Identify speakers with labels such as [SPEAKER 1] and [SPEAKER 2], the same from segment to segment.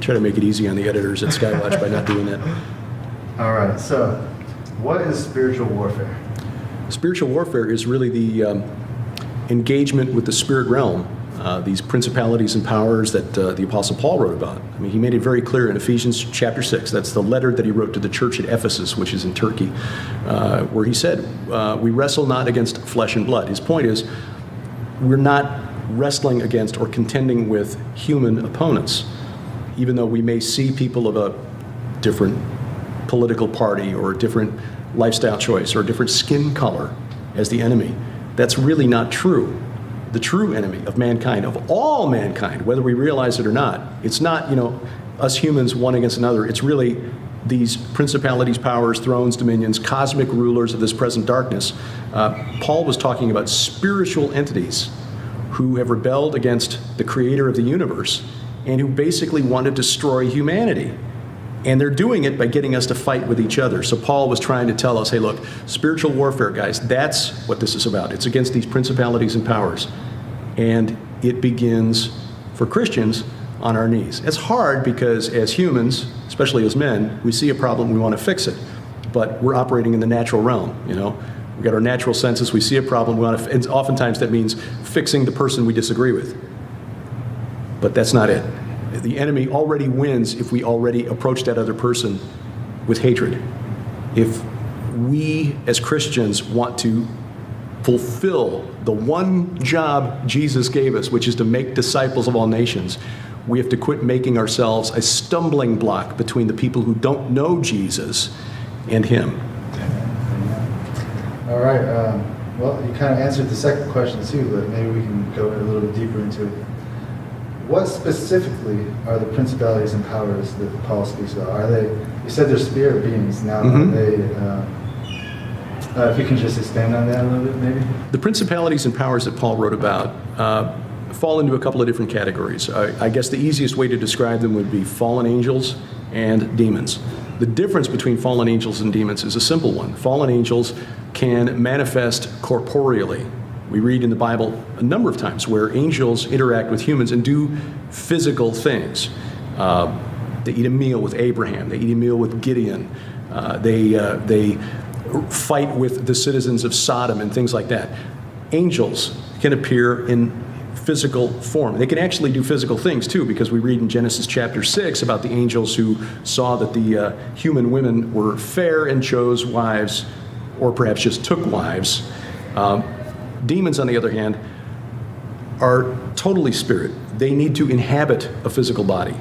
[SPEAKER 1] try to make it easy on the editors at Skywatch by not doing that.
[SPEAKER 2] All right, so what is spiritual warfare?
[SPEAKER 1] Spiritual warfare is really the engagement with the spirit realm, these principalities and powers that the Apostle Paul wrote about. I mean, he made it very clear in Ephesians chapter 6. That's the letter that he wrote to the church at Ephesus, which is in Turkey, where he said, we wrestle not against flesh and blood. His point is, we're not wrestling against or contending with human opponents, even though we may see people of a different political party or a different lifestyle choice or a different skin color as the enemy. That's really not true. The true enemy of mankind, of all mankind, whether we realize it or not, it's not, us humans one against another. It's really these principalities, powers, thrones, dominions, cosmic rulers of this present darkness. Paul was talking about spiritual entities who have rebelled against the creator of the universe and who basically want to destroy humanity. And they're doing it by getting us to fight with each other. So Paul was trying to tell us, hey, look, spiritual warfare, guys, that's what this is about. It's against these principalities and powers. And it begins, for Christians, on our knees. It's hard because as humans, especially as men, we see a problem, we want to fix it. But we're operating in the natural realm, We've got our natural senses, we see a problem, we want to, and oftentimes that means fixing the person we disagree with. But that's not it. The enemy already wins if we already approach that other person with hatred. If we as Christians want to fulfill the one job Jesus gave us, which is to make disciples of all nations, we have to quit making ourselves a stumbling block between the people who don't know Jesus and him.
[SPEAKER 2] All right. Well, you kind of answered the second question too, but maybe we can go a little bit deeper into it. What specifically are the principalities and powers that Paul speaks about? Are they? You said they're spirit beings. Now, are they? If you can just expand on that a little bit, maybe.
[SPEAKER 1] The principalities and powers that Paul wrote about fall into a couple of different categories. I guess the easiest way to describe them would be fallen angels and demons. The difference between fallen angels and demons is a simple one. Fallen angels can manifest corporeally. We read in the Bible a number of times where angels interact with humans and do physical things. They eat a meal with Abraham. They eat a meal with Gideon. They fight with the citizens of Sodom and things like that. Angels can appear in physical form. They can actually do physical things too, because we read in Genesis chapter 6 about the angels who saw that the human women were fair and chose wives, or perhaps just took wives. Demons, on the other hand, are totally spirit. They need to inhabit a physical body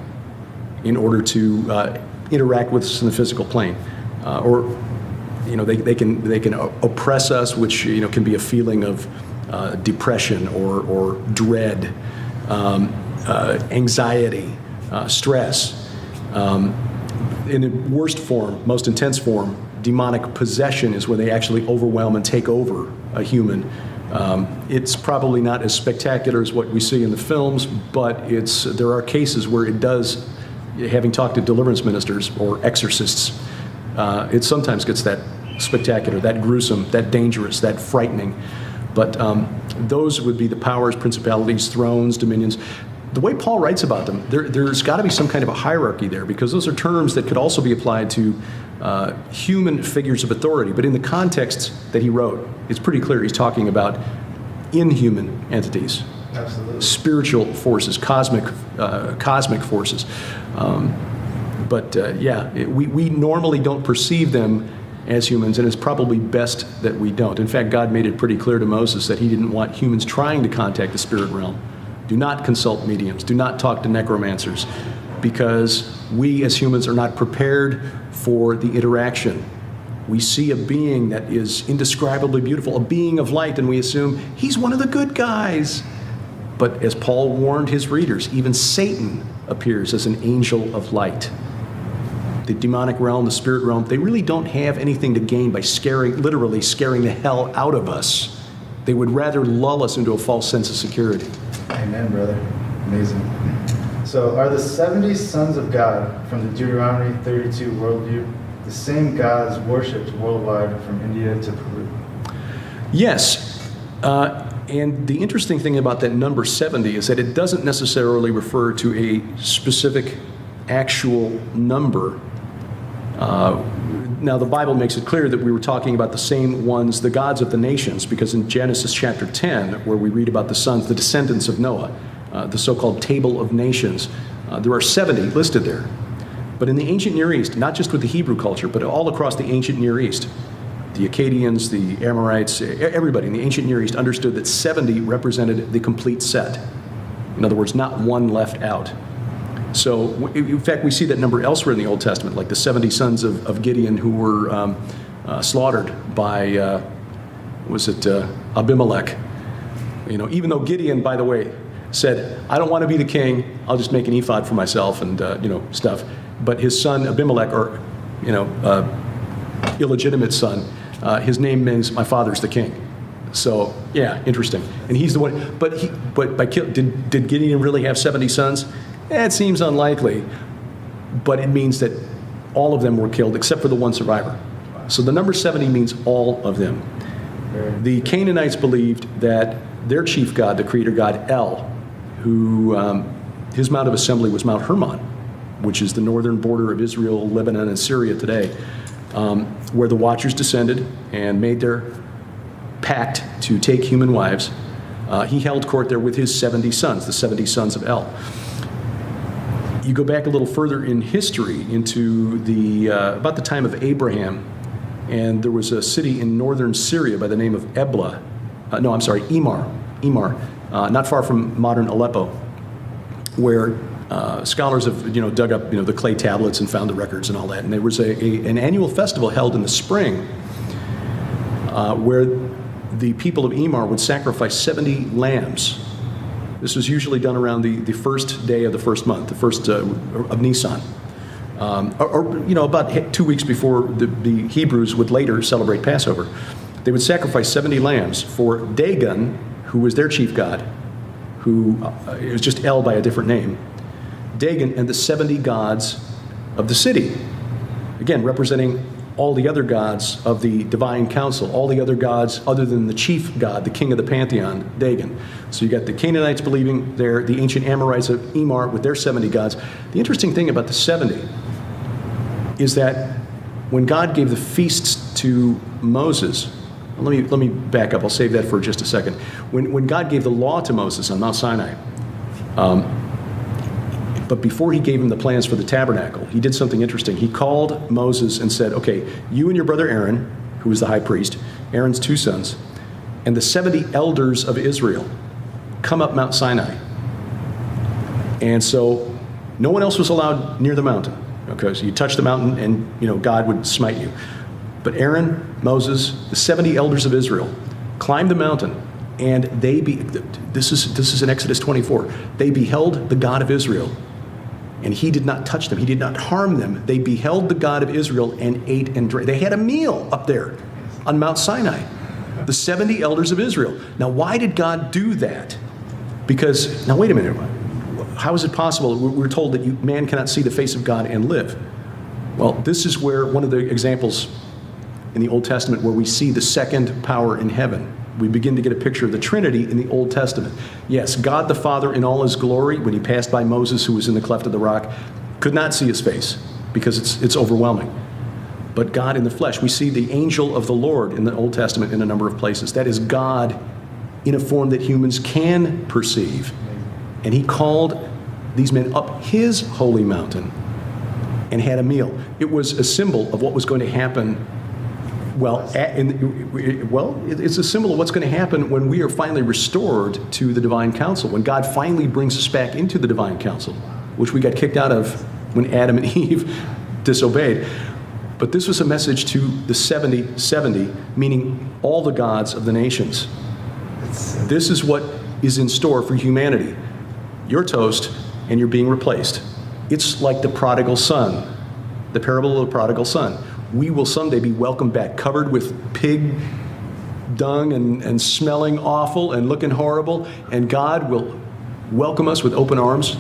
[SPEAKER 1] in order to interact with us in the physical plane. They can oppress us, which can be a feeling of depression or dread, anxiety, stress. In the worst form, most intense form, demonic possession is when they actually overwhelm and take over a human. It's probably not as spectacular as what we see in the films, but there are cases where it does, having talked to deliverance ministers or exorcists, it sometimes gets that spectacular, that gruesome, that dangerous, that frightening. But those would be the powers, principalities, thrones, dominions. The way Paul writes about them, there's got to be some kind of a hierarchy there, because those are terms that could also be applied to human figures of authority. But in the context that he wrote, it's pretty clear he's talking about inhuman entities.
[SPEAKER 2] Absolutely.
[SPEAKER 1] Spiritual forces, cosmic forces. We normally don't perceive them as humans, and it's probably best that we don't. In fact, God made it pretty clear to Moses that he didn't want humans trying to contact the spirit realm. Do not consult mediums. Do not talk to necromancers, because we as humans are not prepared for the interaction. We see a being that is indescribably beautiful, a being of light, and we assume he's one of the good guys. But as Paul warned his readers, even Satan appears as an angel of light. The demonic realm, the spirit realm, they really don't have anything to gain by literally scaring the hell out of us. They would rather lull us into a false sense of security.
[SPEAKER 2] Amen, brother. Amazing. So are the 70 sons of God from the Deuteronomy 32 worldview the same gods worshipped worldwide from India to Peru?
[SPEAKER 1] Yes. And the interesting thing about that number 70 is that it doesn't necessarily refer to a specific actual number. Now, the Bible makes it clear that we were talking about the same ones, the gods of the nations, because in Genesis chapter 10, where we read about the sons, the descendants of Noah, the so-called Table of Nations, there are 70 listed there. But in the ancient Near East, not just with the Hebrew culture, but all across the ancient Near East, the Akkadians, the Amorites, everybody in the ancient Near East understood that 70 represented the complete set. In other words, not one left out. So, in fact, we see that number elsewhere in the Old Testament, like the 70 sons of Gideon who were slaughtered by, Abimelech. Even though Gideon, by the way, said, I don't want to be the king, I'll just make an ephod for myself and, stuff. But his son Abimelech, or, illegitimate son, his name means my father's the king. So, yeah, interesting. And he's the one, did Gideon really have 70 sons? It seems unlikely, but it means that all of them were killed except for the one survivor. So the number 70 means all of them. The Canaanites believed that their chief god, the creator god El, who his mount of assembly was Mount Hermon, which is the northern border of Israel, Lebanon, and Syria today, where the Watchers descended and made their pact to take human wives. He held court there with his 70 sons, the 70 sons of El. You go back a little further in history into about the time of Abraham, and there was a city in northern Syria by the name of Emar, not far from modern Aleppo, where scholars have dug up the clay tablets and found the records and all that. And there was an annual festival held in the spring where the people of Emar would sacrifice 70 lambs. This was usually done around the first day of the first month, the first of Nisan, about 2 weeks before the Hebrews would later celebrate Passover. They would sacrifice 70 lambs for Dagon, who was their chief god, who it was just El by a different name. Dagon and the 70 gods of the city, again representing all the other gods of the divine council, all the other gods other than the chief god, the king of the pantheon, Dagon. So you got the Canaanites believing there, the ancient Amorites of Emar with their 70 gods. The interesting thing about the 70 is that when God gave the feasts to Moses, let me back up, I'll save that for just a second. When God gave the law to Moses on Mount Sinai, but before he gave him the plans for the tabernacle, he did something interesting. He called Moses and said, okay, you and your brother Aaron, who was the high priest, Aaron's 2 sons, and the 70 elders of Israel, come up Mount Sinai. And so no one else was allowed near the mountain, because you touch the mountain and God would smite you. But Aaron, Moses, the 70 elders of Israel climbed the mountain, and this is in Exodus 24. They beheld the God of Israel, and he did not touch them. He did not harm them. They beheld the God of Israel and ate and drank. They had a meal up there on Mount Sinai, the 70 elders of Israel. Now, why did God do that? Because, now wait a minute, how is it possible? We're told that man cannot see the face of God and live. Well, this is where one of the examples in the Old Testament where we see the second power in heaven. We begin to get a picture of the Trinity in the Old Testament. Yes, God the Father in all his glory, when he passed by Moses, who was in the cleft of the rock, could not see his face because it's overwhelming. But God in the flesh, we see the angel of the Lord in the Old Testament in a number of places. That is God in a form that humans can perceive. And he called these men up his holy mountain and had a meal. It was a symbol of what was going to happen. It's a symbol of what's going to happen when we are finally restored to the divine council, when God finally brings us back into the divine council, which we got kicked out of when Adam and Eve disobeyed. But this was a message to the 70, meaning all the gods of the nations. This is what is in store for humanity. You're toast, and you're being replaced. It's like the prodigal son, the parable of the prodigal son. We will someday be welcomed back, covered with pig dung and smelling awful and looking horrible, and God will welcome us with open arms,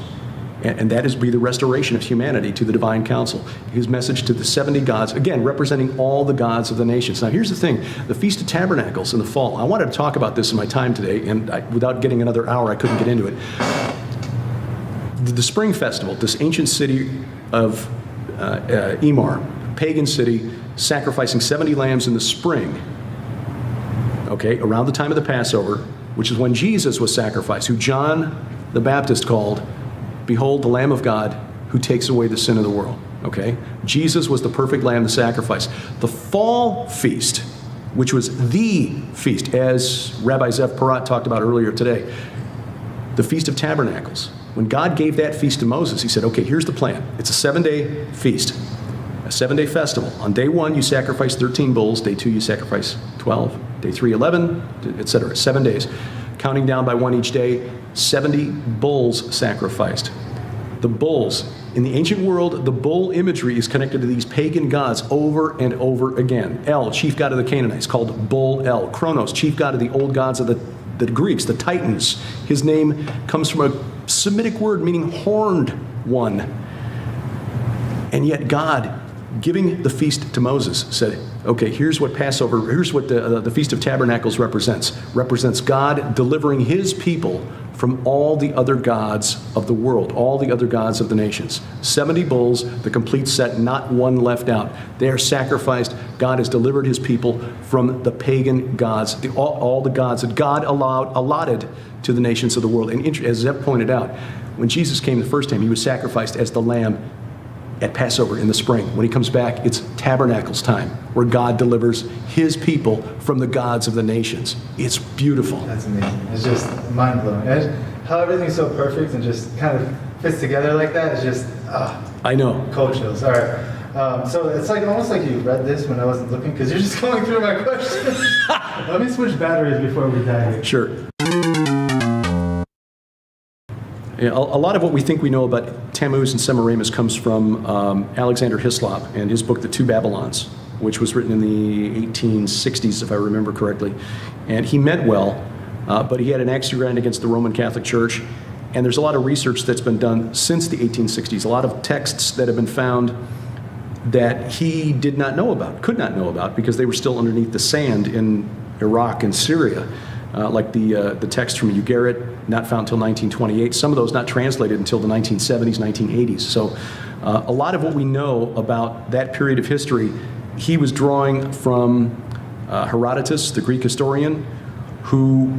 [SPEAKER 1] and that is be the restoration of humanity to the divine council. His message to the 70 gods, again, representing all the gods of the nations. Now, here's the thing. The Feast of Tabernacles in the fall, I wanted to talk about this in my time today, and without getting another hour, I couldn't get into it. The spring festival, this ancient city of Emar, pagan city, sacrificing 70 lambs in the spring, okay, around the time of the Passover, which is when Jesus was sacrificed, who John the Baptist called, "Behold the Lamb of God who takes away the sin of the world." Okay? Jesus was the perfect lamb to sacrifice. The fall feast, which was the feast, as Rabbi Zev Parat talked about earlier today, the Feast of Tabernacles. When God gave that feast to Moses, he said, okay, here's the plan. It's a 7-day feast, a 7-day festival. On day 1, you sacrifice 13 bulls. Day 2, you sacrifice 12. Day 3, 11, etc. 7 days. Counting down by 1 each day, 70 bulls sacrificed. The bulls. In the ancient world, the bull imagery is connected to these pagan gods over and over again. El, chief god of the Canaanites, called Bull El. Kronos, chief god of the old gods of the Greeks, the Titans. His name comes from a Semitic word meaning horned one. And yet God, giving the feast to Moses, said, okay, here's what Passover, here's what the Feast of Tabernacles represents. Represents God delivering his people from all the other gods of the world, all the other gods of the nations. 70 bulls, the complete set, not one left out. They are sacrificed. God has delivered his people from the pagan gods, all the gods that God allotted to the nations of the world. And as Zeb pointed out, when Jesus came the first time, he was sacrificed as the lamb at Passover in the spring. When he comes back, it's Tabernacles time, where God delivers his people from the gods of the nations. It's beautiful.
[SPEAKER 2] That's amazing. It's just mind-blowing. How everything's so perfect and just kind of fits together like that is just,
[SPEAKER 1] I know.
[SPEAKER 2] cold chills. All right. So it's like almost like you read this when I wasn't looking, because you're just going through my questions. Let me switch batteries before we dive in.
[SPEAKER 1] Sure. Yeah, a lot of what we think we know about Tammuz and Semiramis comes from Alexander Hislop and his book, The Two Babylons, which was written in the 1860s, if I remember correctly. And he meant well, but he had an axe to grind against the Roman Catholic Church. And there's a lot of research that's been done since the 1860s, a lot of texts that have been found that he did not know about, could not know about, because they were still underneath the sand in Iraq and Syria. Like the text from Ugarit, not found until 1928. Some of those not translated until the 1970s, 1980s. So a lot of what we know about that period of history, he was drawing from Herodotus, the Greek historian, whose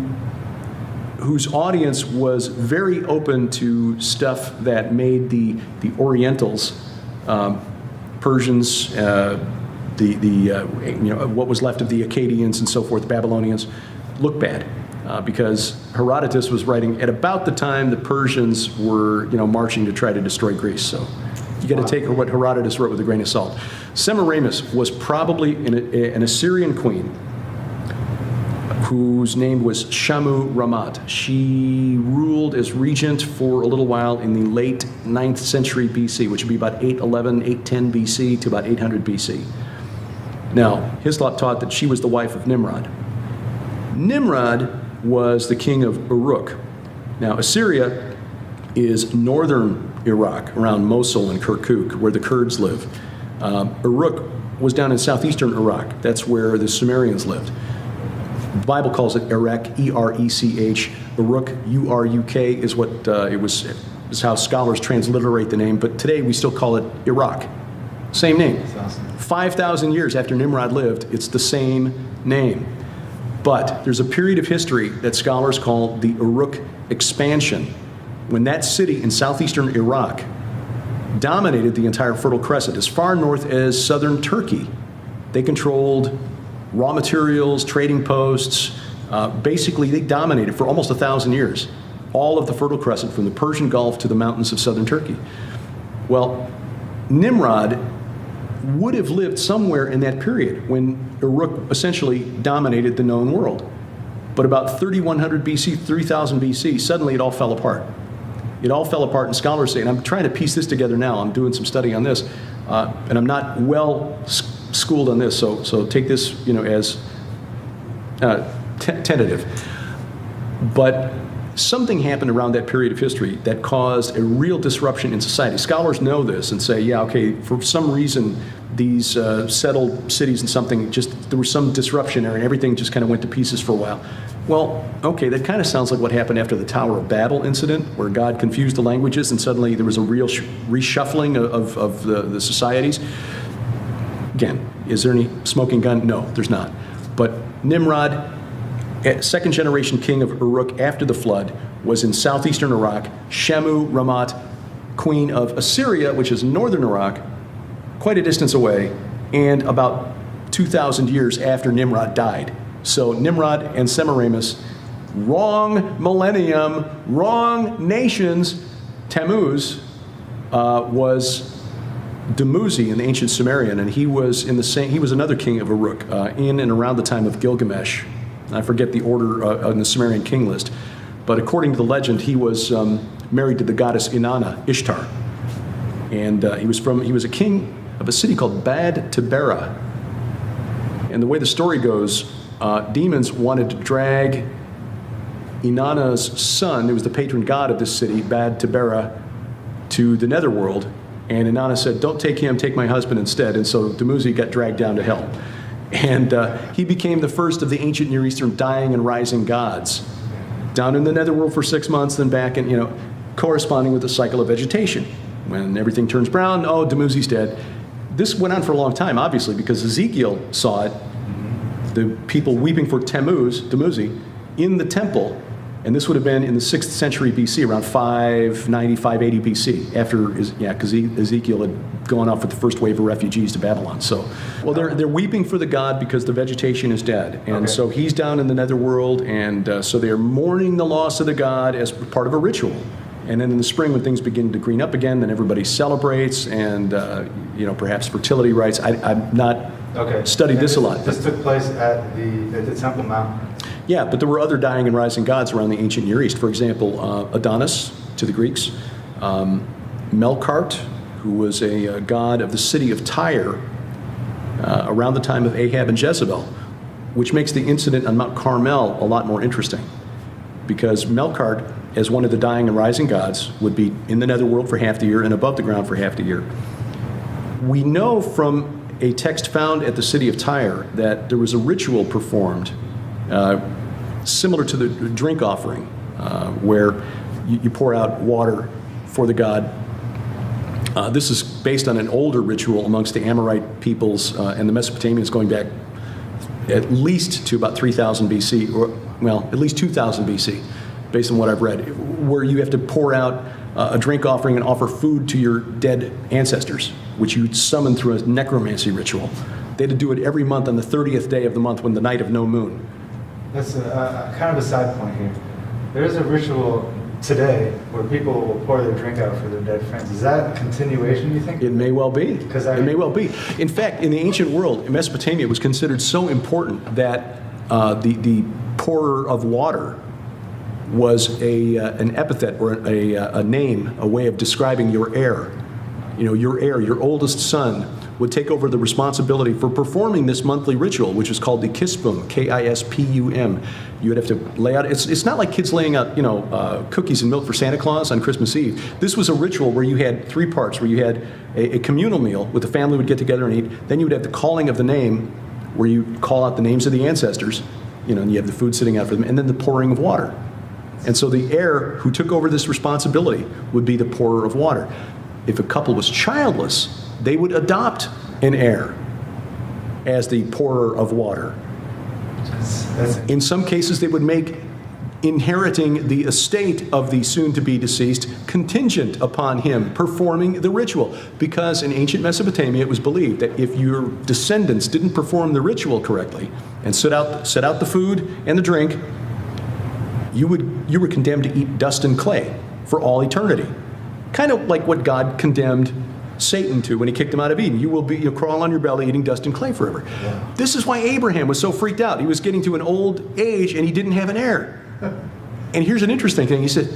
[SPEAKER 1] audience was very open to stuff that made the Orientals, Persians, what was left of the Akkadians and so forth, Babylonians, look bad, because Herodotus was writing at about the time the Persians were, marching to try to destroy Greece. So you got to take what Herodotus wrote with a grain of salt. Semiramis was probably an Assyrian queen whose name was Shamu Ramat. She ruled as regent for a little while in the late 9th century BC, which would be about 811, 810 BC to about 800 BC. Now, Hislop taught that she was the wife of Nimrod. Nimrod was the king of Uruk. Now, Assyria is northern Iraq, around Mosul and Kirkuk, where the Kurds live. Uruk was down in southeastern Iraq. That's where the Sumerians lived. The Bible calls it Erech, E-R-E-C-H. Uruk, U-R-U-K, is what is how scholars transliterate the name. But today we still call it Iraq. Same name.
[SPEAKER 2] That's awesome.
[SPEAKER 1] 5,000 years after Nimrod lived, it's the same name. But there's a period of history that scholars call the Uruk expansion, when that city in southeastern Iraq dominated the entire Fertile Crescent, as far north as southern Turkey. They controlled raw materials, trading posts. Basically, they dominated for almost 1,000 years all of the Fertile Crescent, from the Persian Gulf to the mountains of southern Turkey. Well, Nimrod would have lived somewhere in that period when Uruk essentially dominated the known world. But about 3100 BC, 3000 BC, suddenly it all fell apart. It all fell apart, and scholars say, and I'm trying to piece this together now, I'm doing some study on this, and I'm not well schooled on this, so take this as tentative. But something happened around that period of history that caused a real disruption in society. Scholars know this and say, yeah, okay, for some reason, these settled cities and something, there was some disruption there, and everything just kind of went to pieces for a while. Well, okay, that kind of sounds like what happened after the Tower of Babel incident, where God confused the languages and suddenly there was a real reshuffling of the societies. Again, is there any smoking gun? No, there's not. But Nimrod, second generation king of Uruk after the flood, was in southeastern Iraq. Shemu Ramat, queen of Assyria, which is northern Iraq, quite a distance away, and about 2,000 years after Nimrod died. So Nimrod and Semiramis, wrong millennium, wrong nations. Tammuz was Dumuzi in the ancient Sumerian, and he was another king of Uruk in and around the time of Gilgamesh. I forget the order on the Sumerian king list, but according to the legend, he was married to the goddess Inanna, Ishtar, and he was a king of a city called Bad Tibera. And the way the story goes, demons wanted to drag Inanna's son, who was the patron god of this city, Bad Tibera, to the netherworld. And Inanna said, "Don't take him, take my husband instead." And so Dumuzi got dragged down to hell. And he became the first of the ancient Near Eastern dying and rising gods. Down in the netherworld for 6 months, then back in, corresponding with the cycle of vegetation. When everything turns brown, oh, Dumuzi's dead. This went on for a long time, obviously, because Ezekiel saw it, the people weeping for Dumuzi, in the temple, and this would have been in the 6th century BC, around 590, 580 BC, because Ezekiel had gone off with the first wave of refugees to Babylon. So, well, they're weeping for the god because the vegetation is dead, and so he's down in the netherworld, and so they're mourning the loss of the god as part of a ritual. And then in the spring, when things begin to green up again, then everybody celebrates, and perhaps fertility rites. I've not studied this a lot.
[SPEAKER 2] This took place at the Temple Mount.
[SPEAKER 1] Yeah, but there were other dying and rising gods around the ancient Near East. For example, Adonis to the Greeks, Melkart, who was a god of the city of Tyre around the time of Ahab and Jezebel, which makes the incident on Mount Carmel a lot more interesting, because Melkart, as one of the dying and rising gods, would be in the netherworld for half the year and above the ground for half the year. We know from a text found at the city of Tyre that there was a ritual performed similar to the drink offering, where you pour out water for the god. This is based on an older ritual amongst the Amorite peoples and the Mesopotamians, going back at least to about 3000 BC, or at least 2000 BC, based on what I've read, where you have to pour out a drink offering and offer food to your dead ancestors, which you summon through a necromancy ritual. They had to do it every month on the 30th day of the month, when the night of no moon.
[SPEAKER 2] That's kind of a side point here. There is a ritual today where people will pour their drink out for their dead friends. Is that a continuation, you think?
[SPEAKER 1] It may well be. It may well be. In fact, in the ancient world, in Mesopotamia, it was considered so important that the pourer of water was an epithet or a name, a way of describing your heir. Your heir, your oldest son, would take over the responsibility for performing this monthly ritual, which is called the kispum, Kispum. You would have to lay out, it's not like kids laying out, cookies and milk for Santa Claus on Christmas Eve. This was a ritual where you had 3 parts, where you had a communal meal where the family would get together and eat. Then you would have the calling of the name, where you call out the names of the ancestors, and you have the food sitting out for them, and then the pouring of water. And so the heir who took over this responsibility would be the pourer of water. If a couple was childless, they would adopt an heir as the pourer of water. In some cases, they would make inheriting the estate of the soon-to-be deceased contingent upon him performing the ritual, because in ancient Mesopotamia, it was believed that if your descendants didn't perform the ritual correctly and set out the food and the drink, you were condemned to eat dust and clay for all eternity. Kind of like what God condemned Satan to when he kicked him out of Eden. You'll crawl on your belly eating dust and clay forever. Yeah. This is why Abraham was so freaked out. He was getting to an old age and he didn't have an heir. And here's an interesting thing. He said,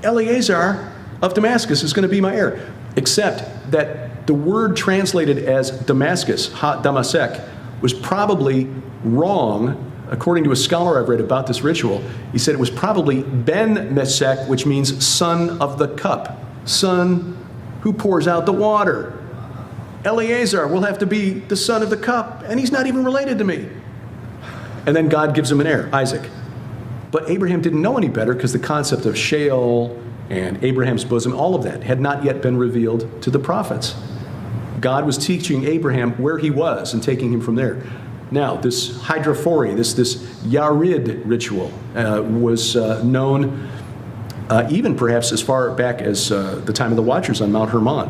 [SPEAKER 1] Eleazar of Damascus is going to be my heir. Except that the word translated as Damascus, Ha Damasek, was probably wrong. According to a scholar I've read about this ritual, he said it was probably Ben Mesek, which means son of the cup. Son who pours out the water. Eleazar will have to be the son of the cup, and he's not even related to me. And then God gives him an heir, Isaac. But Abraham didn't know any better because the concept of Sheol and Abraham's bosom, all of that had not yet been revealed to the prophets. God was teaching Abraham where he was and taking him from there. Now, this hydrophory, this Yarid ritual was known even perhaps as far back as the time of the Watchers on Mount Hermon.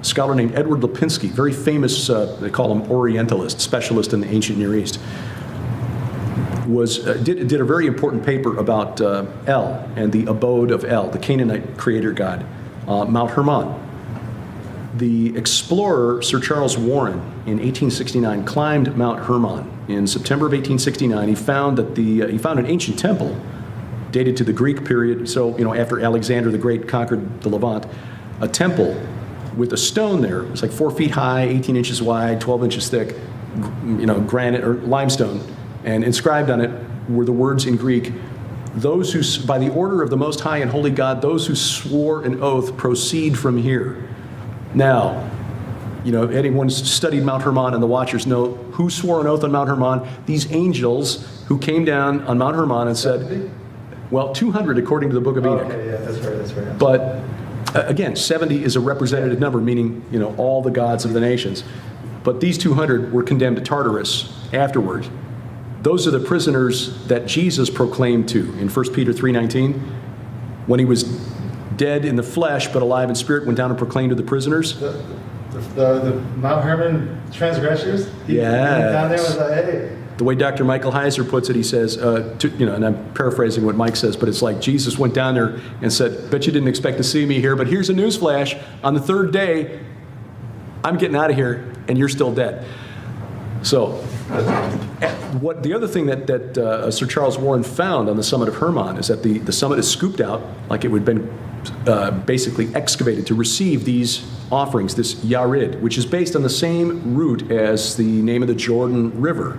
[SPEAKER 1] A scholar named Edward Lipinski, very famous, they call him Orientalist, specialist in the ancient Near East, did a very important paper about El and the abode of El, the Canaanite creator god, Mount Hermon. The explorer Sir Charles Warren in 1869 climbed Mount Hermon. In September of 1869, he found that he found an ancient temple dated to the Greek period. So, after Alexander the Great conquered the Levant, a temple with a stone there. It was like 4 feet high, 18 inches wide, 12 inches thick, granite or limestone. And inscribed on it were the words in Greek, "Those who, by the order of the Most High and Holy God, those who swore an oath proceed from here." Now, anyone who's studied Mount Hermon and the Watchers know who swore an oath on Mount Hermon. These angels who came down on Mount Hermon and said, well, 200 according to the Book of Enoch.
[SPEAKER 2] Okay, yeah, that's right.
[SPEAKER 1] But again, 70 is a representative number, meaning, all the gods of the nations. But these 200 were condemned to Tartarus afterward. Those are the prisoners that Jesus proclaimed to in 1 Peter 3:19. When he was dead in the flesh but alive in spirit, went down and proclaimed to the prisoners.
[SPEAKER 2] The Mount Hermon transgressors? He went down there and was like, hey.
[SPEAKER 1] The way Dr. Michael Heiser puts it, he says, and I'm paraphrasing what Mike says, but it's like Jesus went down there and said, bet you didn't expect to see me here, but here's a newsflash. On the third day, I'm getting out of here, and you're still dead. So, the other thing that Sir Charles Warren found on the summit of Hermon is that the summit is scooped out, like it would have been basically excavated to receive these offerings, this Yarid, which is based on the same root as the name of the Jordan River.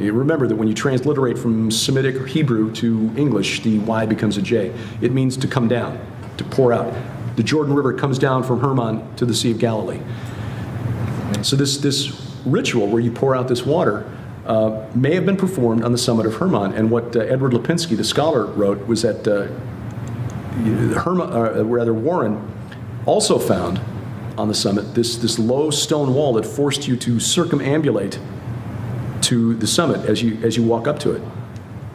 [SPEAKER 1] You remember that when you transliterate from Semitic or Hebrew to English, the Y becomes a J. It means to come down, to pour out. The Jordan River comes down from Hermon to the Sea of Galilee. So this ritual where you pour out this water may have been performed on the summit of Hermon. And what Edward Lipinski, the scholar, wrote was that Warren also found on the summit this low stone wall that forced you to circumambulate to the summit as you walk up to it,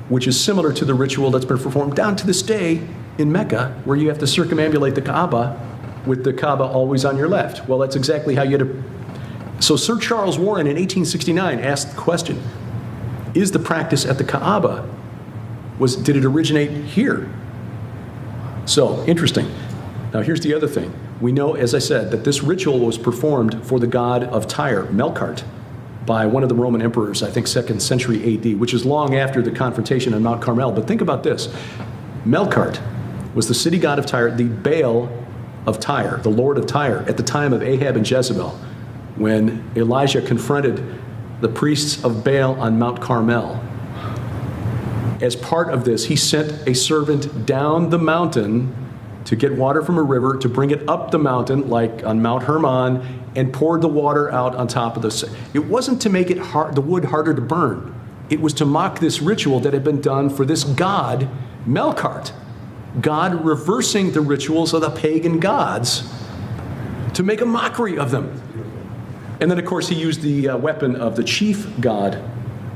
[SPEAKER 1] which is similar to the ritual that's been performed down to this day in Mecca, where you have to circumambulate the Kaaba with the Kaaba always on your left. Well, that's exactly how you had to. So Sir Charles Warren in 1869 asked the question, is the practice at the Kaaba, did it originate here? So, interesting. Now here's the other thing. We know, as I said, that this ritual was performed for the god of Tyre, Melkart, by one of the Roman emperors, I think 2nd century AD, which is long after the confrontation on Mount Carmel. But think about this. Melkart was the city god of Tyre, the Baal of Tyre, the lord of Tyre, at the time of Ahab and Jezebel, when Elijah confronted the priests of Baal on Mount Carmel. As part of this, he sent a servant down the mountain to get water from a river, to bring it up the mountain, like on Mount Hermon, and poured the water out on top of the. It wasn't to make it the wood harder to burn. It was to mock this ritual that had been done for this god, Melkart. God reversing the rituals of the pagan gods to make a mockery of them. And then, of course, he used the weapon of the chief god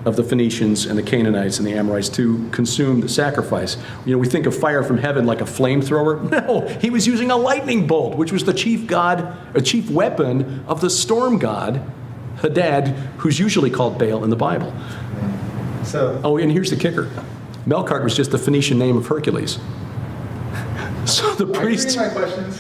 [SPEAKER 1] of the Phoenicians and the Canaanites and the Amorites to consume the sacrifice. We think of fire from heaven like a flamethrower. No, he was using a lightning bolt, which was the chief weapon of the storm god, Hadad, who's usually called Baal in the Bible. And here's the kicker. Melkart was just the Phoenician name of Hercules. So the priests.
[SPEAKER 2] Are you reading my questions?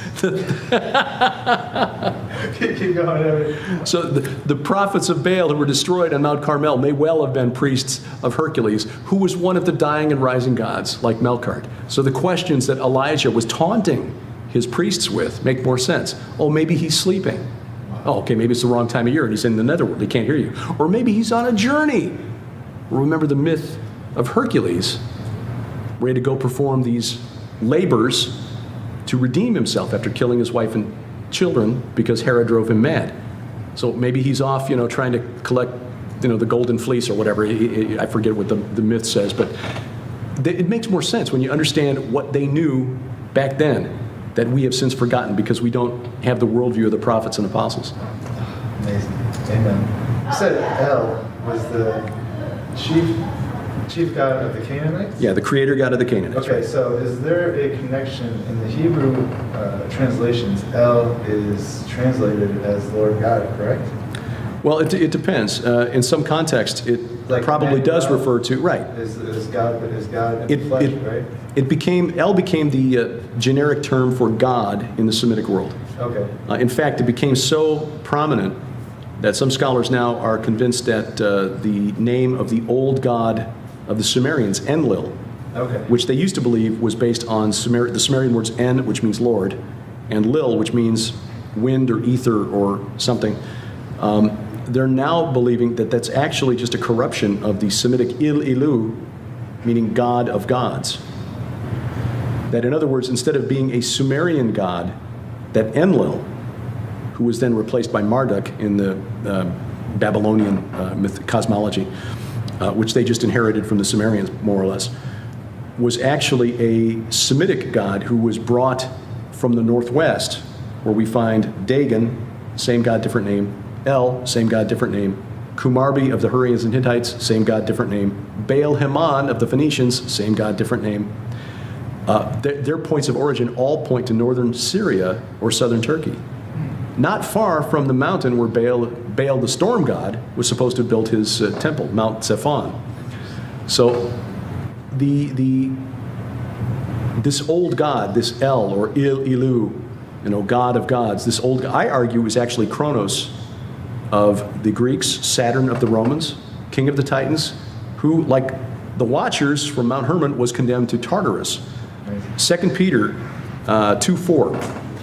[SPEAKER 2] Keep going.
[SPEAKER 1] So the prophets of Baal who were destroyed on Mount Carmel may well have been priests of Hercules, who was one of the dying and rising gods, like Melkart. So the questions that Elijah was taunting his priests with make more sense. Oh, maybe he's sleeping. Oh, okay, maybe it's the wrong time of year and he's in the netherworld. He can't hear you. Or maybe he's on a journey. Remember the myth of Hercules, where he had to go perform these labors to redeem himself after killing his wife and children because Hera drove him mad. So maybe he's off, trying to collect, the golden fleece or whatever. I forget what the myth says, but it makes more sense when you understand what they knew back then that we have since forgotten because we don't have the worldview of the prophets and apostles.
[SPEAKER 2] Amazing. Amen. You said El was the chief god of the Canaanites?
[SPEAKER 1] Yeah, the creator god of the Canaanites.
[SPEAKER 2] Okay, so is there a connection in the Hebrew translations? El is translated as Lord God, correct?
[SPEAKER 1] Well, it depends. In some context, it
[SPEAKER 2] Like
[SPEAKER 1] probably does
[SPEAKER 2] Emmanuel
[SPEAKER 1] refer to, right.
[SPEAKER 2] Is God in flesh, right?
[SPEAKER 1] El became the generic term for God in the Semitic world.
[SPEAKER 2] Okay.
[SPEAKER 1] In fact, it became so prominent that some scholars now are convinced that the name of the old god of the Sumerians, Enlil,
[SPEAKER 2] Okay.
[SPEAKER 1] which they used to believe was based on the Sumerian words En, which means Lord, and Lil, which means wind or ether or something. They're now believing that that's actually just a corruption of the Semitic Il Ilu, meaning God of gods. That, in other words, instead of being a Sumerian god, that Enlil, who was then replaced by Marduk in the Babylonian cosmology, which they just inherited from the Sumerians, more or less, was actually a Semitic god who was brought from the northwest, where we find Dagon, same god, different name, El, same god, different name, Kumarbi of the Hurrians and Hittites, same god, different name, Baal-Haman of the Phoenicians, same god, different name. Their points of origin all point to northern Syria or southern Turkey. Not far from the mountain where Baal, the storm god, was supposed to have built his temple, Mount Zephon. So this old god, this El or Il Ilu, god of gods, this old, I argue, is actually Kronos of the Greeks, Saturn of the Romans, king of the Titans, who, like the Watchers from Mount Hermon, was condemned to Tartarus. 2 Peter 2:4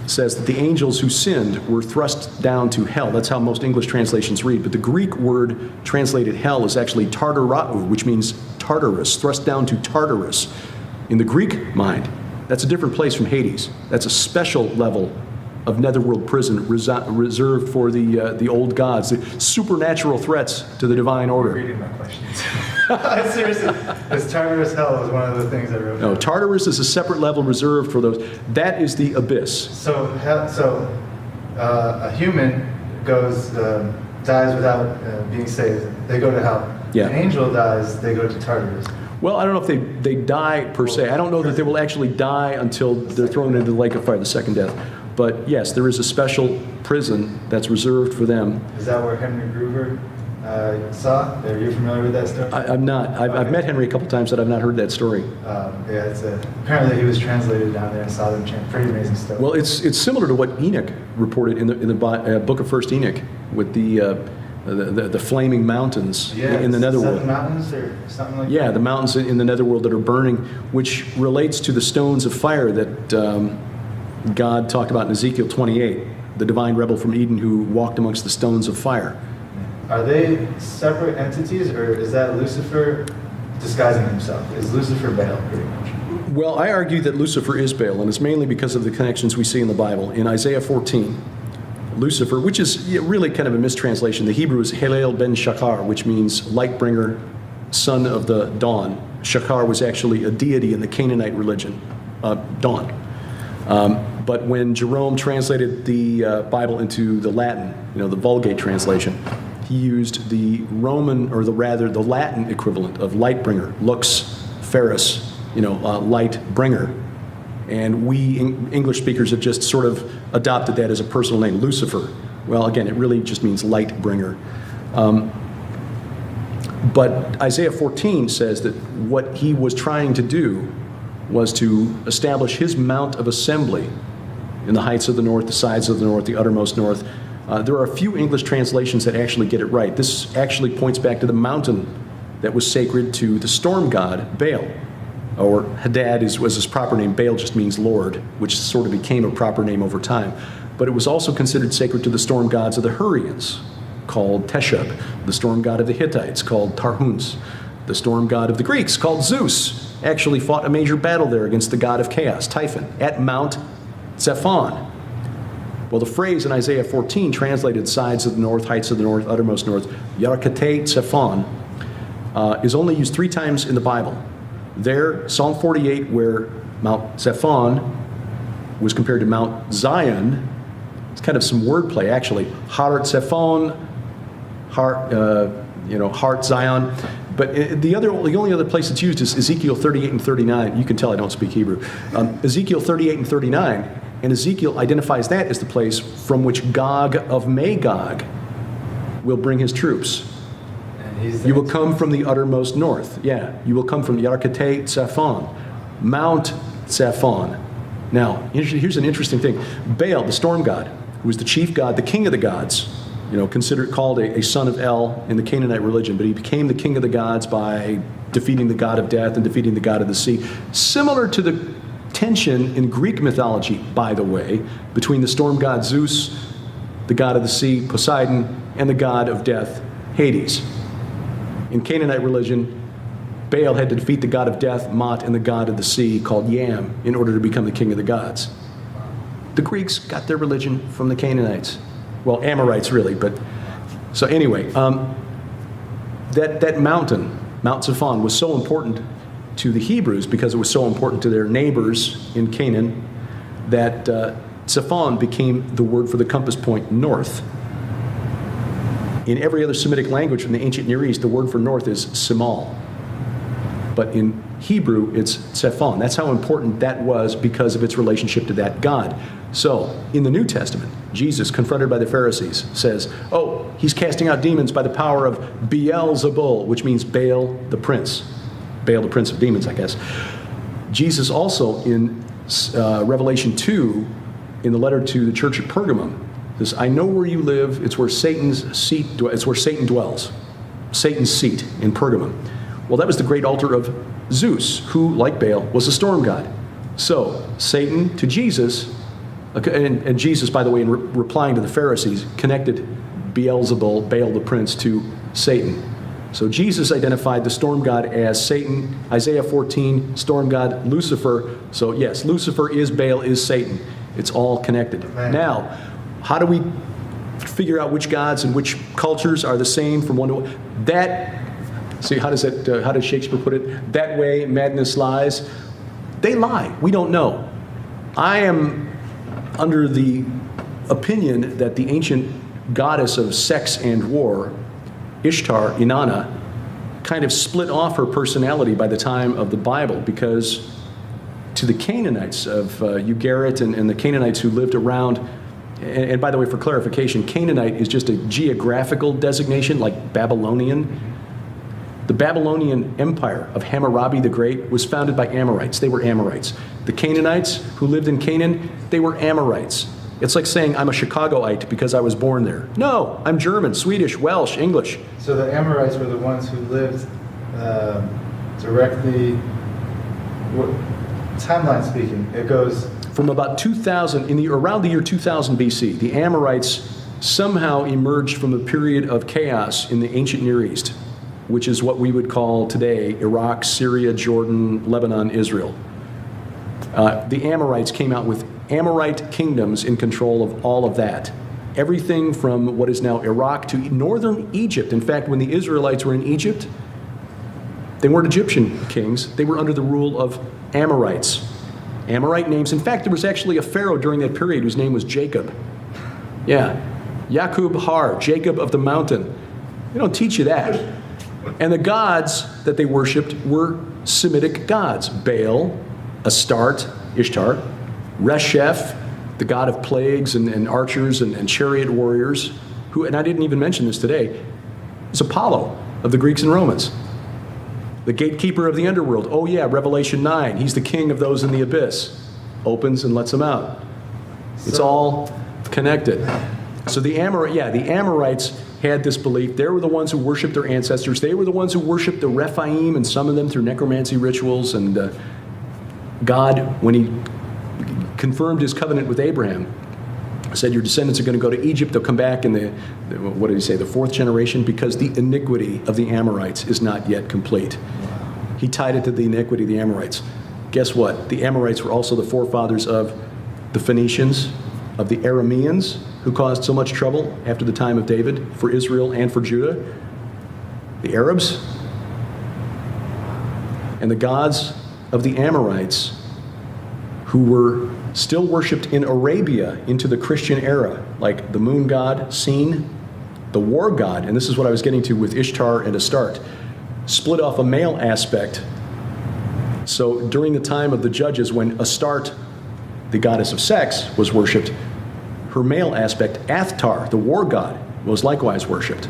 [SPEAKER 1] says that the angels who sinned were thrust down to hell. That's how most English translations read. But the Greek word translated hell is actually Tartarau, which means Tartarus, thrust down to Tartarus. In the Greek mind, that's a different place from Hades. That's a special level of netherworld prison reserved for the old gods, the supernatural threats to the divine order.
[SPEAKER 2] Reading my questions. Seriously, this Tartarus hell is one of the things I wrote.
[SPEAKER 1] No, Tartarus is a separate level reserved for those. That is the abyss.
[SPEAKER 2] So a human dies without being saved. They go to hell.
[SPEAKER 1] Yeah.
[SPEAKER 2] An angel dies. They go to Tartarus.
[SPEAKER 1] Well, I don't know if they die per se. I don't know that they will actually die until they're thrown into the lake of fire, the second death. But yes, there is a special prison that's reserved for them.
[SPEAKER 2] Is that where Henry Groover saw? Are you familiar with that story?
[SPEAKER 1] I'm not. I've met Henry a couple times, but I've not heard that story.
[SPEAKER 2] Yeah, apparently he was translated down there and saw them chant. Pretty amazing stuff.
[SPEAKER 1] Well, it's similar to what Enoch reported in the book of First Enoch with the flaming mountains in the netherworld.
[SPEAKER 2] 7 mountains or something like that?
[SPEAKER 1] Yeah, the mountains in the netherworld that are burning, which relates to the stones of fire that God talked about in Ezekiel 28, the divine rebel from Eden who walked amongst the stones of fire.
[SPEAKER 2] Are they separate entities, or is that Lucifer disguising himself? Is Lucifer Baal, pretty much?
[SPEAKER 1] Well, I argue that Lucifer is Baal, and it's mainly because of the connections we see in the Bible. In Isaiah 14, Lucifer, which is really kind of a mistranslation. The Hebrew is Halel ben Shachar, which means light bringer, son of the dawn. Shachar was actually a deity in the Canaanite religion, dawn. But when Jerome translated the Bible into the Latin, the Vulgate translation, he used the Roman, or the Latin equivalent of light bringer, lux ferus, light bringer. And we English speakers have just sort of adopted that as a personal name, Lucifer. Well, again, it really just means light bringer. But Isaiah 14 says that what he was trying to do was to establish his mount of assembly in the heights of the north, the sides of the north, the uttermost north. There are a few English translations that actually get it right. This actually points back to the mountain that was sacred to the storm god, Baal. Or Hadad was his proper name. Baal just means Lord, which sort of became a proper name over time. But it was also considered sacred to the storm gods of the Hurrians, called Teshub, the storm god of the Hittites, called Tarhuns, the storm god of the Greeks, called Zeus, actually fought a major battle there against the god of chaos, Typhon, at Mount Zephon. Well, the phrase in Isaiah 14, translated sides of the north, heights of the north, uttermost north, Yarkate Zephon, is only used 3 times in the Bible. There, Psalm 48, where Mount Zephon was compared to Mount Zion, it's kind of some wordplay, actually. Har Zephon, Har Zion. But the only other place it's used is Ezekiel 38 and 39. You can tell I don't speak Hebrew. Ezekiel 38 and 39, and Ezekiel identifies that as the place from which Gog of Magog will bring his troops. You will come from the uttermost north. Yeah, you will come from Yarkate Zephon, Mount Zephon. Now, here's an interesting thing. Baal, the storm god, who was the chief god, the king of the gods, called a son of El in the Canaanite religion, but he became the king of the gods by defeating the god of death and defeating the god of the sea. Similar to the tension in Greek mythology, by the way, between the storm god Zeus, the god of the sea, Poseidon, and the god of death, Hades. In Canaanite religion, Baal had to defeat the god of death, Mot, and the god of the sea, called Yam, in order to become the king of the gods. The Greeks got their religion from the Canaanites. Well, Amorites, really, but... So anyway, that mountain, Mount Zephon, was so important to the Hebrews because it was so important to their neighbors in Canaan that Zephon became the word for the compass point north. In every other Semitic language from the ancient Near East, the word for north is Simal. But in Hebrew, it's Zephon. That's how important that was because of its relationship to that God. So, in the New Testament, Jesus, confronted by the Pharisees, says, oh, he's casting out demons by the power of Beelzebul, which means Baal the prince. Baal the prince of demons, I guess. Jesus also, in Revelation 2, in the letter to the church at Pergamum, says, I know where you live. It's where Satan's seat. It's where Satan dwells. Satan's seat in Pergamum. Well, that was the great altar of Zeus, who, like Baal, was a storm god. So, Satan to Jesus, and Jesus, by the way, in replying to the Pharisees, connected Beelzebul, Baal the prince, to Satan. So Jesus identified the storm god as Satan. Isaiah 14, storm god Lucifer. So yes, Lucifer is Baal, is Satan. It's all connected.
[SPEAKER 2] Amen.
[SPEAKER 1] Now, how do we figure out which gods and which cultures are the same from one to one? See, how does Shakespeare put it? That way madness lies. They lie. We don't know. I am under the opinion that the ancient goddess of sex and war, Ishtar, Inanna, kind of split off her personality by the time of the Bible, because to the Canaanites of Ugarit and the Canaanites who lived around, and by the way, for clarification, Canaanite is just a geographical designation like Babylonian. The Babylonian Empire of Hammurabi the Great was founded by Amorites. They were Amorites. The Canaanites who lived in Canaan, they were Amorites. It's like saying I'm a Chicagoite because I was born there. No, I'm German, Swedish, Welsh, English.
[SPEAKER 2] So the Amorites were the ones who lived directly, timeline speaking, it goes...
[SPEAKER 1] From about 2000, around the year 2000 BC, the Amorites somehow emerged from a period of chaos in the ancient Near East, which is what we would call today Iraq, Syria, Jordan, Lebanon, Israel. The Amorites came out with Amorite kingdoms in control of all of that. Everything from what is now Iraq to northern Egypt. In fact, when the Israelites were in Egypt, they weren't Egyptian kings. They were under the rule of Amorites. Amorite names. In fact, there was actually a pharaoh during that period whose name was Jacob. Yeah. Yaqub Har, Jacob of the mountain. They don't teach you that. And the gods that they worshipped were Semitic gods. Baal, Astarte, Ishtar, Resheph, the god of plagues and archers and chariot warriors, who, and I didn't even mention this today, is Apollo of the Greeks and Romans. The gatekeeper of the underworld. Oh yeah, Revelation 9. He's the king of those in the abyss. Opens and lets them out. It's all connected. So the Amorites had this belief. They were the ones who worshipped their ancestors. They were the ones who worshipped the Rephaim and summoned them through necromancy rituals. And God, when he confirmed his covenant with Abraham, said your descendants are going to go to Egypt. They'll come back in the fourth generation, because the iniquity of the Amorites is not yet complete. He tied it to the iniquity of the Amorites. Guess what? The Amorites were also the forefathers of the Phoenicians, of the Arameans, who caused so much trouble after the time of David for Israel and for Judah. The Arabs. and the gods of the Amorites, who were still worshipped in Arabia into the Christian era, like the moon god, Sin, the war god, and this is what I was getting to with Ishtar and Astarte, split off a male aspect. So during the time of the judges, when Astarte, the goddess of sex, was worshipped, her male aspect, Athtar, the war god, was likewise worshipped.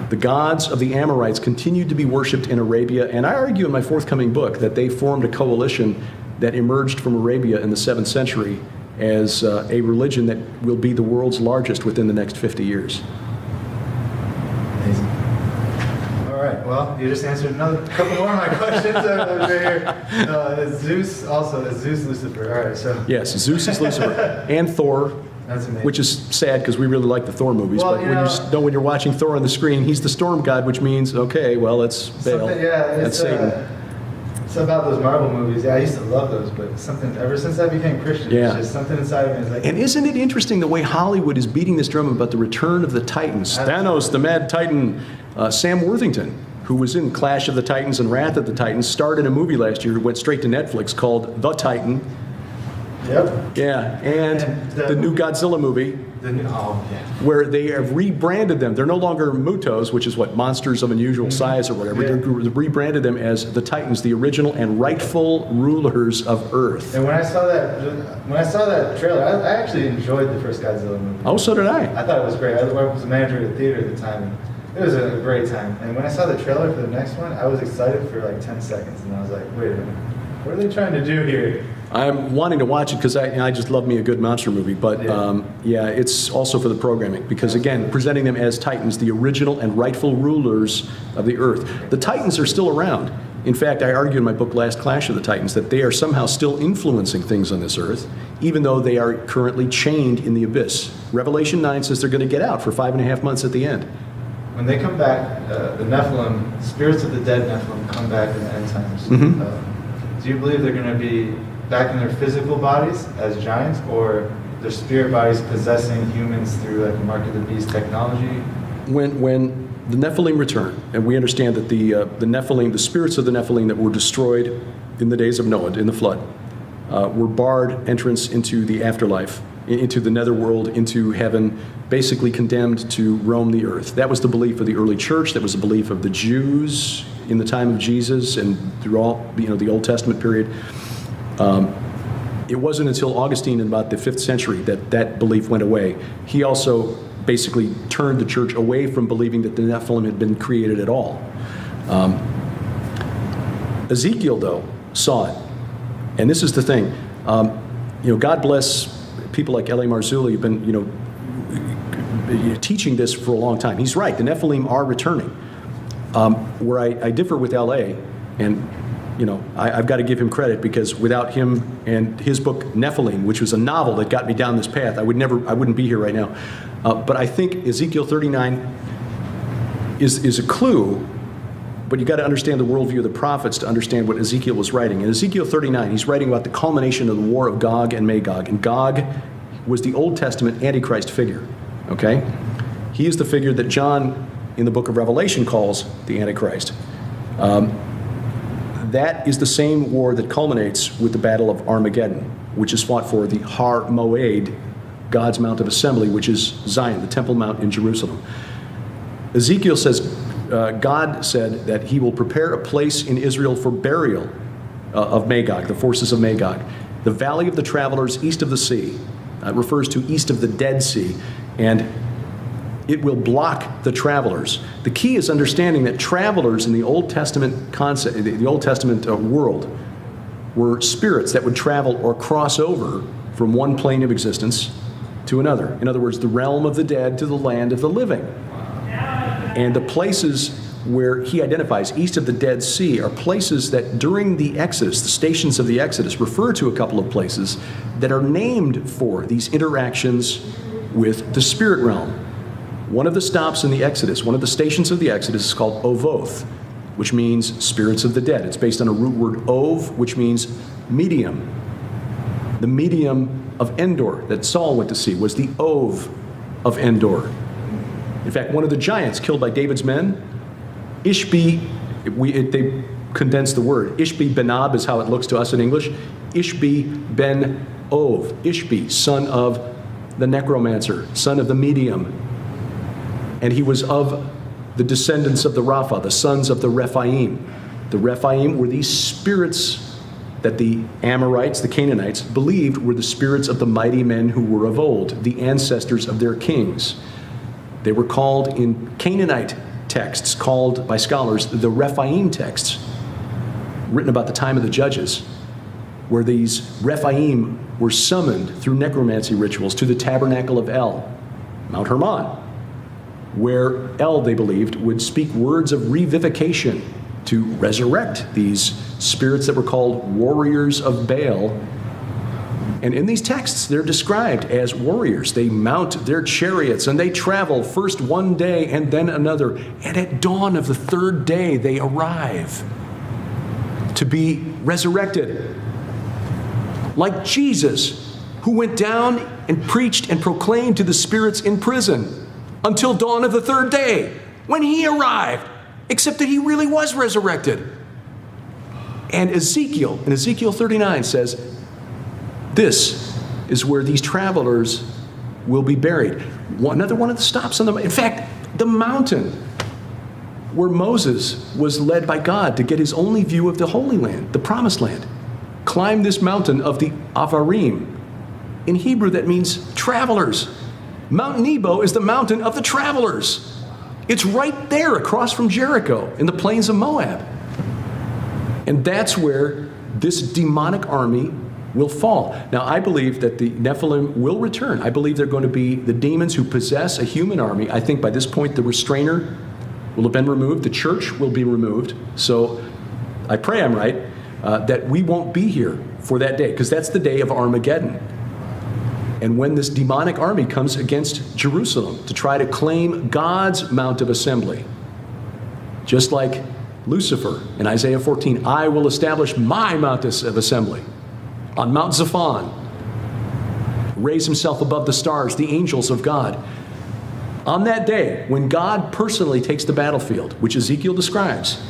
[SPEAKER 1] The gods of the Amorites continued to be worshipped in Arabia, and I argue in my forthcoming book that they formed a coalition that emerged from Arabia in the 7th century as a religion that will be the world's largest within the next 50 years.
[SPEAKER 2] Amazing. All right, well, you just answered another couple more of my questions over here. Is Zeus Lucifer? All right, so.
[SPEAKER 1] Yes, Zeus is Lucifer, and Thor,
[SPEAKER 2] That's amazing.
[SPEAKER 1] which is sad because we really like the Thor movies,
[SPEAKER 2] Well,
[SPEAKER 1] but when you're watching Thor on the screen, he's the storm god, which means, okay, well, it's Baal.
[SPEAKER 2] Yeah,
[SPEAKER 1] That's Satan.
[SPEAKER 2] It's about those Marvel movies. Yeah, I used to love those, but something, ever since I became Christian,
[SPEAKER 1] Yeah.
[SPEAKER 2] it's just something inside of me is like.
[SPEAKER 1] And isn't it interesting the way Hollywood is beating this drum about the return of the Titans? Thanos, the Mad Titan, Sam Worthington, who was in Clash of the Titans and Wrath of the Titans, starred in a movie last year, went straight to Netflix called The Titan.
[SPEAKER 2] Yep.
[SPEAKER 1] Yeah, and the new Godzilla movie,
[SPEAKER 2] Oh, yeah.
[SPEAKER 1] where they have rebranded them. They're no longer Mutos, which is what, monsters of unusual size or whatever.
[SPEAKER 2] Yeah.
[SPEAKER 1] They've rebranded them as the Titans, the original and rightful rulers of Earth.
[SPEAKER 2] And when I saw that trailer, I actually enjoyed the first Godzilla movie.
[SPEAKER 1] Oh, so did I.
[SPEAKER 2] I thought it was great. I was a manager at the theater at the time. And it was a great time. And when I saw the trailer for the next one, I was excited for like 10 seconds. And I was like, wait a minute. What are they trying to do here?
[SPEAKER 1] I'm wanting to watch it because I just love me a good monster movie. But yeah, it's also for the programming because, again, presenting them as Titans, the original and rightful rulers of the earth. The Titans are still around. In fact, I argue in my book, Last Clash of the Titans, that they are somehow still influencing things on this earth, even though they are currently chained in the abyss. Revelation 9 says they're going to get out for 5.5 months at the end.
[SPEAKER 2] When they come back, the Nephilim, spirits of the dead Nephilim, come back in the end times.
[SPEAKER 1] Mhm.
[SPEAKER 2] Do you believe they're going to be back in their physical bodies as giants, or their spirit bodies possessing humans through like Mark of the Beast technology?
[SPEAKER 1] When the Nephilim return, and we understand that the Nephilim, the spirits of the Nephilim that were destroyed in the days of Noah, in the flood, were barred entrance into the afterlife, into the netherworld, into heaven, basically condemned to roam the earth. That was the belief of the early church. That was the belief of the Jews in the time of Jesus and through all the Old Testament period. It wasn't until Augustine in about the 5th century that belief went away. He also basically turned the church away from believing that the Nephilim had been created at all. Ezekiel, though, saw it. And this is the thing. God bless people like L.A. Marzulli who've been, teaching this for a long time. He's right. The Nephilim are returning. Where I differ with L.A., and I've got to give him credit because without him and his book Nephilim, which was a novel that got me down this path, I wouldn't be here right now. But I think Ezekiel 39 is a clue, but you got to understand the worldview of the prophets to understand what Ezekiel was writing. In Ezekiel 39, he's writing about the culmination of the war of Gog and Magog, and Gog was the Old Testament Antichrist figure. Okay, he is the figure that John in the book of Revelation calls the Antichrist. That is the same war that culminates with the Battle of Armageddon, which is fought for the Har Moed, God's Mount of Assembly, which is Zion, the Temple Mount in Jerusalem. Ezekiel says, God said that he will prepare a place in Israel for burial of Magog, the forces of Magog. The Valley of the Travelers east of the sea refers to east of the Dead Sea, and it will block the travelers. The key is understanding that travelers in the Old Testament concept, the Old Testament world, were spirits that would travel or cross over from one plane of existence to another. In other words, the realm of the dead to the land of the living. And the places where he identifies east of the Dead Sea are places that during the Exodus, the stations of the Exodus, refer to a couple of places that are named for these interactions with the spirit realm. One of the stops in the Exodus, one of the stations of the Exodus is called Ovoth, which means spirits of the dead. It's based on a root word Ov, which means medium. The medium of Endor that Saul went to see was the Ov of Endor. In fact, one of the giants killed by David's men, Ishbi, they condense the word. Ishbi Benab is how it looks to us in English. Ishbi Ben Ov. Ishbi, son of the necromancer, son of the medium. And he was of the descendants of the Rapha, the sons of the Rephaim. The Rephaim were these spirits that the Amorites, the Canaanites, believed were the spirits of the mighty men who were of old, the ancestors of their kings. They were called in Canaanite texts, called by scholars the Rephaim texts, written about the time of the judges, where these Rephaim were summoned through necromancy rituals to the tabernacle of El, Mount Hermon, where El, they believed, would speak words of revivification to resurrect these spirits that were called warriors of Baal. And in these texts, they're described as warriors. They mount their chariots and they travel first one day and then another. And at dawn of the third day, they arrive to be resurrected. Like Jesus, who went down and preached and proclaimed to the spirits in prison until dawn of the third day, when he arrived, except that he really was resurrected. And Ezekiel, in Ezekiel 39, says, this is where these travelers will be buried. Another one of the stops on in fact, the mountain where Moses was led by God to get his only view of the Holy Land, the Promised Land. Climb this mountain of the Avarim. In Hebrew, that means travelers. Mount Nebo is the mountain of the travelers. It's right there across from Jericho in the plains of Moab. And that's where this demonic army will fall. Now, I believe that the Nephilim will return. I believe they're going to be the demons who possess a human army. I think by this point the restrainer will have been removed. The church will be removed. So I pray I'm right, that we won't be here for that day, because that's the day of Armageddon. And when this demonic army comes against Jerusalem to try to claim God's Mount of Assembly, just like Lucifer in Isaiah 14, I will establish my Mount of Assembly on Mount Zaphon, raise himself above the stars, the angels of God. On that day, when God personally takes the battlefield, which Ezekiel describes,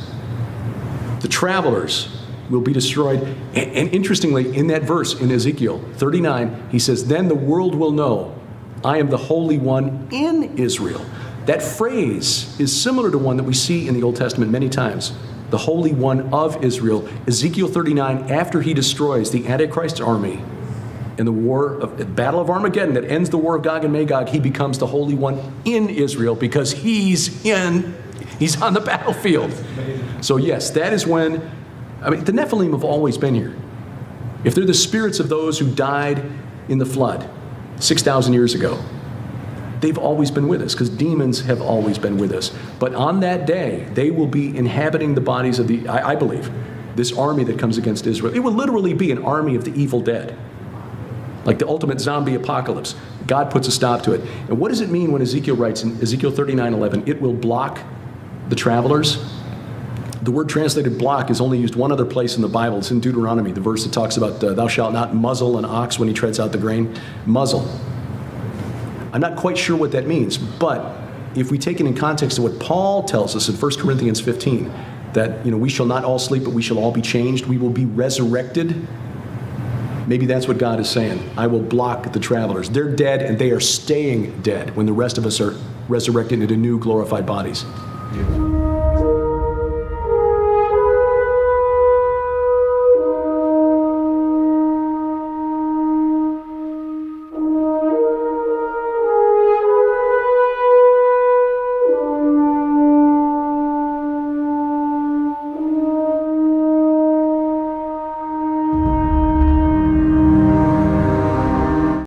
[SPEAKER 1] the travelers will be destroyed. And interestingly, in that verse in Ezekiel 39, he says, then the world will know I am the Holy One in Israel. That phrase is similar to one that we see in the Old Testament many times. The Holy One of Israel. Ezekiel 39, after he destroys the Antichrist army in the Battle of Armageddon that ends the war of Gog and Magog, he becomes the Holy One in Israel because he's on the battlefield. So yes, that is when, the Nephilim have always been here. If they're the spirits of those who died in the flood 6,000 years ago, they've always been with us, because demons have always been with us. But on that day, they will be inhabiting the bodies of I believe, this army that comes against Israel. It will literally be an army of the evil dead. Like the ultimate zombie apocalypse. God puts a stop to it. And what does it mean when Ezekiel writes in Ezekiel 39:11, it will block the travelers? The word translated block is only used one other place in the Bible. It's in Deuteronomy, the verse that talks about thou shalt not muzzle an ox when he treads out the grain. Muzzle. I'm not quite sure what that means, but if we take it in context of what Paul tells us in 1 Corinthians 15, that we shall not all sleep, but we shall all be changed, we will be resurrected. Maybe that's what God is saying. I will block the travelers. They're dead and they are staying dead when the rest of us are resurrected into new glorified bodies.
[SPEAKER 2] Yeah.